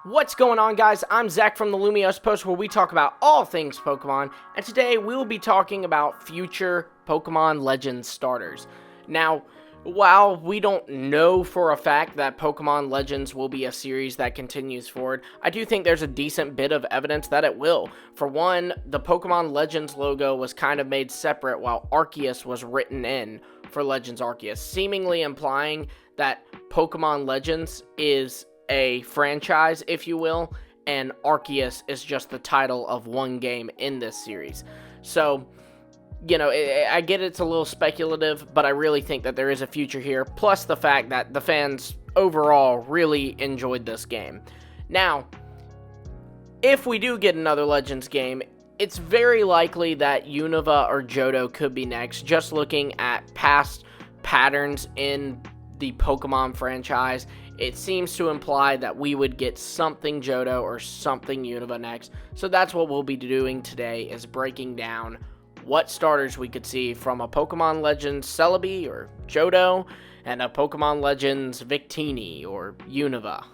What's going on, guys? I'm Zach from the Lumios Post, where we talk about all things Pokemon, and today we will be talking about future Pokemon Legends starters. Now, while we don't know for a fact that Pokemon Legends will be a series that continues forward, I do think there's a decent bit of evidence that it will. For one, the Pokemon Legends logo was kind of made separate while Arceus was written in for Legends Arceus, seemingly implying that Pokemon Legends is a franchise, if you will, and Arceus is just the title of one game in this series. So, you know, I get it's a little speculative, but I really think that there is a future here, plus the fact that the fans overall really enjoyed this game. Now, if we do get another Legends game, it's very likely that Unova or Johto could be next, just looking at past patterns in the Pokemon franchise. It seems to imply that we would get something Johto or something Unova next. So that's what we'll be doing today, is breaking down what starters we could see from a Pokemon Legends Celebi or Johto and a Pokemon Legends Victini or Unova.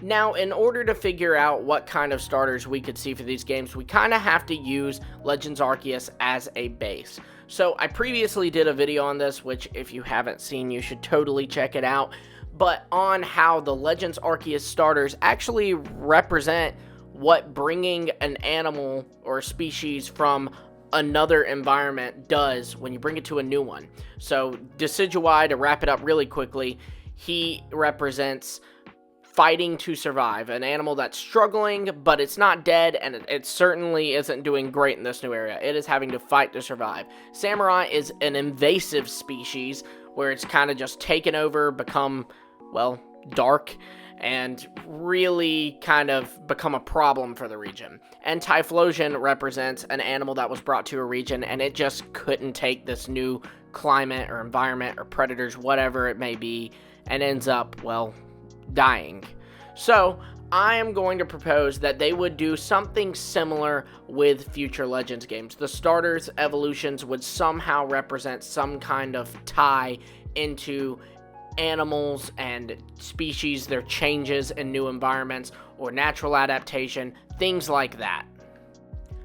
Now, in order to figure out what kind of starters we could see for these games, we kind of have to use Legends Arceus as a base. So I previously did a video on this, which if you haven't seen, you should totally check it out, but on how the Legends Arceus starters actually represent what bringing an animal or a species from another environment does when you bring it to a new one. So Decidueye, to wrap it up really quickly, he represents fighting to survive, an animal that's struggling, but it's not dead, and it certainly isn't doing great in this new area. It is having to fight to survive. Samurai is an invasive species, where it's kind of just taken over, become, well, dark, and really kind of become a problem for the region. And Typhlosion represents an animal that was brought to a region, and it just couldn't take this new climate or environment or predators, whatever it may be, and ends up, well, dying. So I am going to propose that they would do something similar with future Legends games. The starters' evolutions would somehow represent some kind of tie into animals and species, their changes in new environments or natural adaptation, things like that.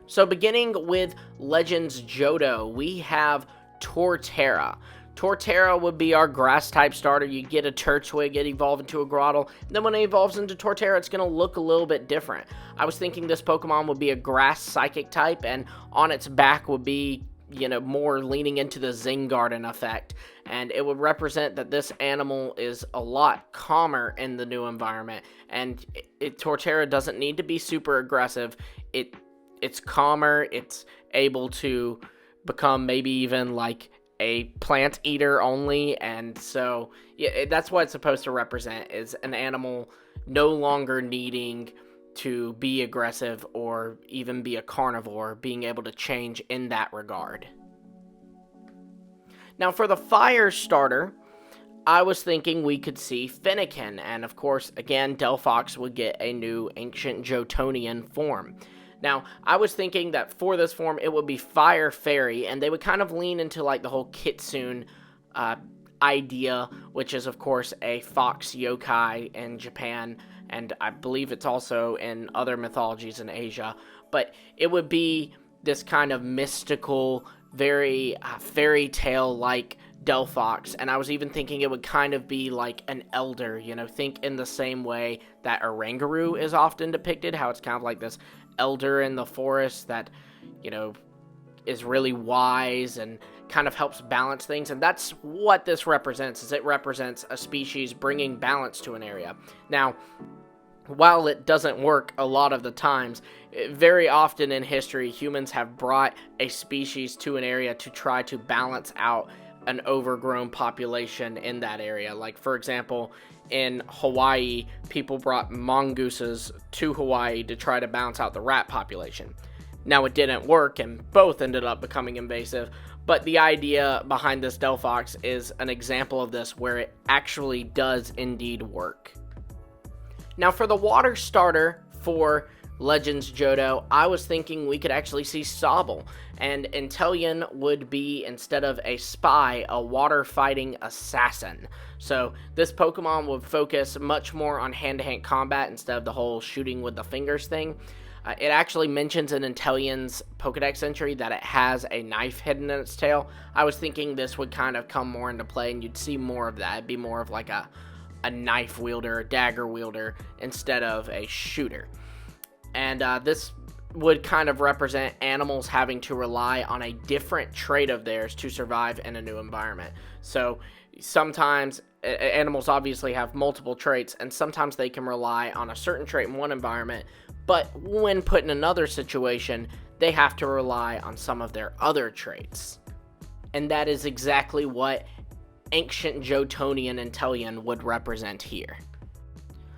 So beginning with Legends Johto, we have Torterra. Torterra would be our grass-type starter. You get a Turtwig, it evolves into a Grottle. Then when it evolves into Torterra, it's going to look a little bit different. I was thinking this Pokemon would be a grass psychic type, and on its back would be, you know, more leaning into the Zingarden effect. And it would represent that this animal is a lot calmer in the new environment. And Torterra doesn't need to be super aggressive. It's calmer. It's able to become maybe even like a plant eater only, and so yeah, that's what it's supposed to represent, is an animal no longer needing to be aggressive or even be a carnivore, being able to change in that regard. Now for the fire starter, I was thinking we could see Fennekin, and of course again Delphox would get a new ancient Jotonian form. Now, I was thinking that for this form, it would be Fire Fairy, and they would kind of lean into, like, the whole Kitsune idea, which is, of course, a fox yokai in Japan, and I believe it's also in other mythologies in Asia. But it would be this kind of mystical, very fairy tale-like Delphox, and I was even thinking it would kind of be like an elder, you know, think in the same way that Oranguru is often depicted, how it's kind of like this elder in the forest that, you know, is really wise and kind of helps balance things. And that's what this represents, is it represents a species bringing balance to an area. Now, while it doesn't work a lot of the times, very often in history, humans have brought a species to an area to try to balance out an overgrown population in that area. Like, for example, in Hawaii, people brought mongooses to Hawaii to try to balance out the rat population. Now, it didn't work, and both ended up becoming invasive, but the idea behind this Delphox is an example of this, where it actually does indeed work. Now, for the water starter for Legends Johto, I was thinking we could actually see Sobble, and Inteleon would be, instead of a spy, a water-fighting assassin. So this Pokemon would focus much more on hand-to-hand combat instead of the whole shooting with the fingers thing. It actually mentions in Inteleon's Pokedex entry that it has a knife hidden in its tail. I was thinking this would kind of come more into play, and you'd see more of that. It'd be more of like a knife wielder, a dagger wielder, instead of a shooter. And this would kind of represent animals having to rely on a different trait of theirs to survive in a new environment. So sometimes animals obviously have multiple traits, and sometimes they can rely on a certain trait in one environment, but when put in another situation, they have to rely on some of their other traits. And that is exactly what ancient Johtonian Inteleon would represent here.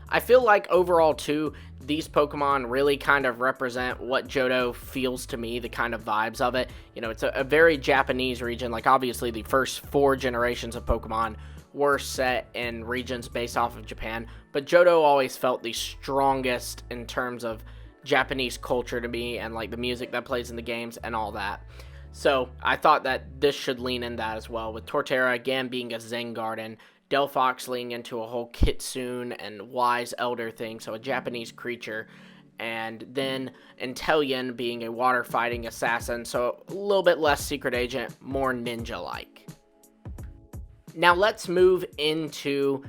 I feel like overall too, these Pokemon really kind of represent what Johto feels to me, the kind of vibes of it. You know, it's a very Japanese region. Like, obviously the first 4 generations of Pokemon were set in regions based off of Japan, but Johto always felt the strongest in terms of Japanese culture to me, and like the music that plays in the games and all that. So I thought that this should lean in that as well, with Torterra again being a Zen Garden, Delphox leaning into a whole Kitsune and Wise Elder thing, so a Japanese creature, and then Inteleon being a water fighting assassin, so a little bit less secret agent, more ninja-like. Now let's move into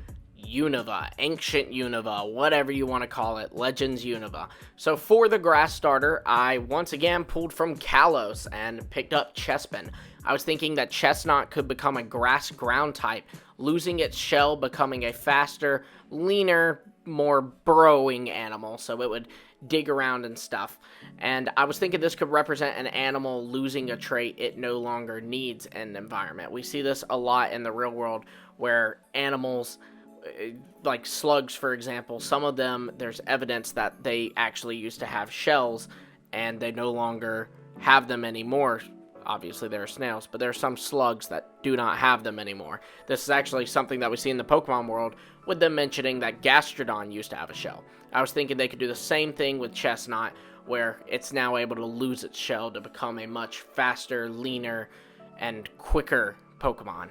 Unova, Ancient Unova, whatever you want to call it, Legends Unova. So for the grass starter, I once again pulled from Kalos and picked up Chespin. I was thinking that Chestnut could become a grass ground type, losing its shell, becoming a faster, leaner, more burrowing animal, so it would dig around and stuff. And I was thinking this could represent an animal losing a trait it no longer needs in an environment. We see this a lot in the real world, where animals, like slugs for example, some of them, there's evidence that they actually used to have shells, and they no longer have them anymore. Obviously there are snails, but there are some slugs that do not have them anymore. This is actually something that we see in the Pokemon world, with them mentioning that Gastrodon used to have a shell. I was thinking they could do the same thing with Chestnut, where it's now able to lose its shell to become a much faster, leaner, and quicker Pokemon.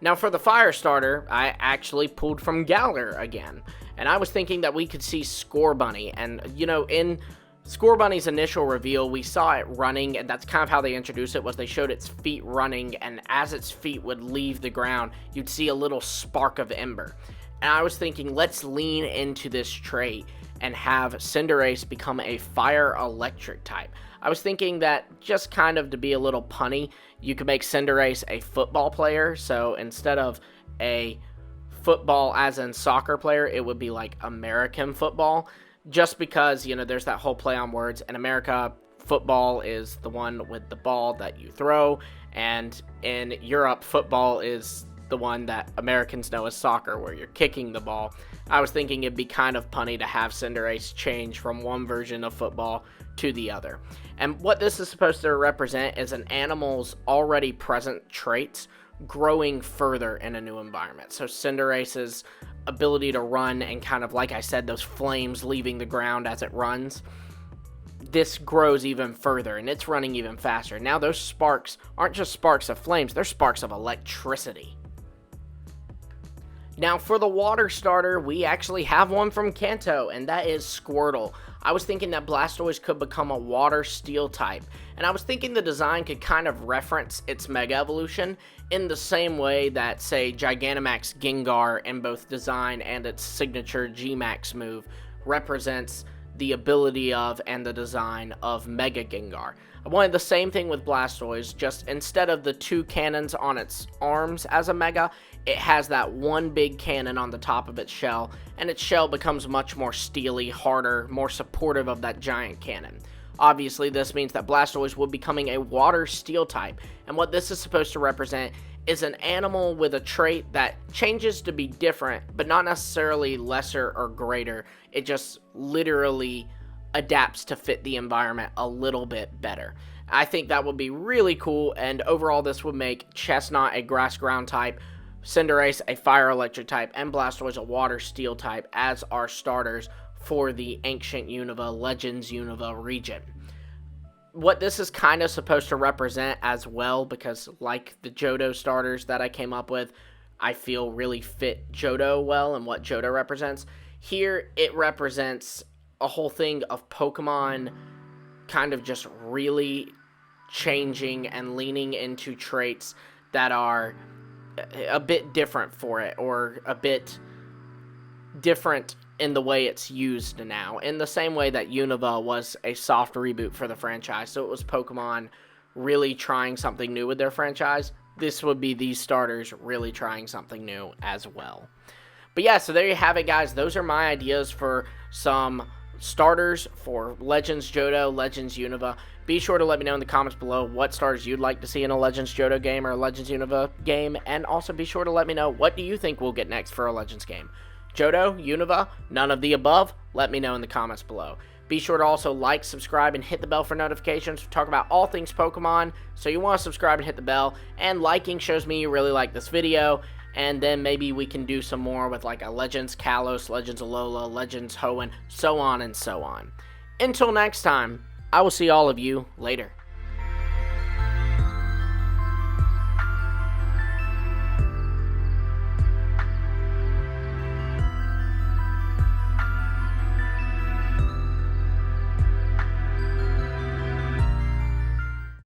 Now for the fire starter, I actually pulled from Galar again, and I was thinking that we could see Scorbunny, and you know, in Scorbunny's initial reveal, we saw it running, and that's kind of how they introduced it, was they showed its feet running, and as its feet would leave the ground, you'd see a little spark of ember. And I was thinking, let's lean into this trait and have Cinderace become a fire electric type. I was thinking that, just kind of to be a little punny, you could make Cinderace a football player, so instead of a football as in soccer player, it would be like American football. Just because, you know, there's that whole play on words. In America, football is the one with the ball that you throw, and in Europe, football is the one that Americans know as soccer, where you're kicking the ball. I was thinking it'd be kind of punny to have Cinderace change from one version of football to the other. And what this is supposed to represent is an animal's already present traits growing further in a new environment. So Cinderace's ability to run, and kind of, like I said, those flames leaving the ground as it runs, this grows even further, and it's running even faster. Now those sparks aren't just sparks of flames, they're sparks of electricity. Now for the water starter, we actually have one from Kanto, and that is Squirtle. I was thinking that Blastoise could become a water steel type, and I was thinking the design could kind of reference its Mega Evolution in the same way that, say, Gigantamax Gengar in both design and its signature G-Max move represents the ability of and the design of Mega Gengar. I wanted the same thing with Blastoise, just instead of the 2 cannons on its arms as a Mega, it has that one big cannon on the top of its shell, and its shell becomes much more steely, harder, more supportive of that giant cannon. Obviously, this means that Blastoise will be becoming a water steel type, and what this is supposed to represent is an animal with a trait that changes to be different, but not necessarily lesser or greater. It just literally adapts to fit the environment a little bit better. I think that would be really cool, and overall this would make Chestnut a grass ground type, Cinderace a fire electric type, and Blastoise a water steel type as our starters for the Ancient Unova, Legends Unova region. What this is kind of supposed to represent as well, because like the Johto starters that I came up with, I feel really fit Johto well and what Johto represents. Here, it represents a whole thing of Pokemon kind of just really changing and leaning into traits that are a bit different for it, or a bit different in the way it's used now, in the same way that Unova was a soft reboot for the franchise. So it was Pokemon really trying something new with their franchise. This would be these starters really trying something new as well. But yeah, so there you have it, guys. Those are my ideas for some starters for Legends Johto, Legends Unova. Be sure to let me know in the comments below what starters you'd like to see in a Legends Johto game or a Legends Unova game, and also be sure to let me know what do you think we'll get next for a Legends game. Johto, Unova, none of the above? Let me know in the comments below. Be sure to also like, subscribe, and hit the bell for notifications. We talk about all things Pokemon, so you want to subscribe and hit the bell. And liking shows me you really like this video, and then maybe we can do some more with like a Legends Kalos, Legends Alola, Legends Hoenn, so on and so on. Until next time, I will see all of you later.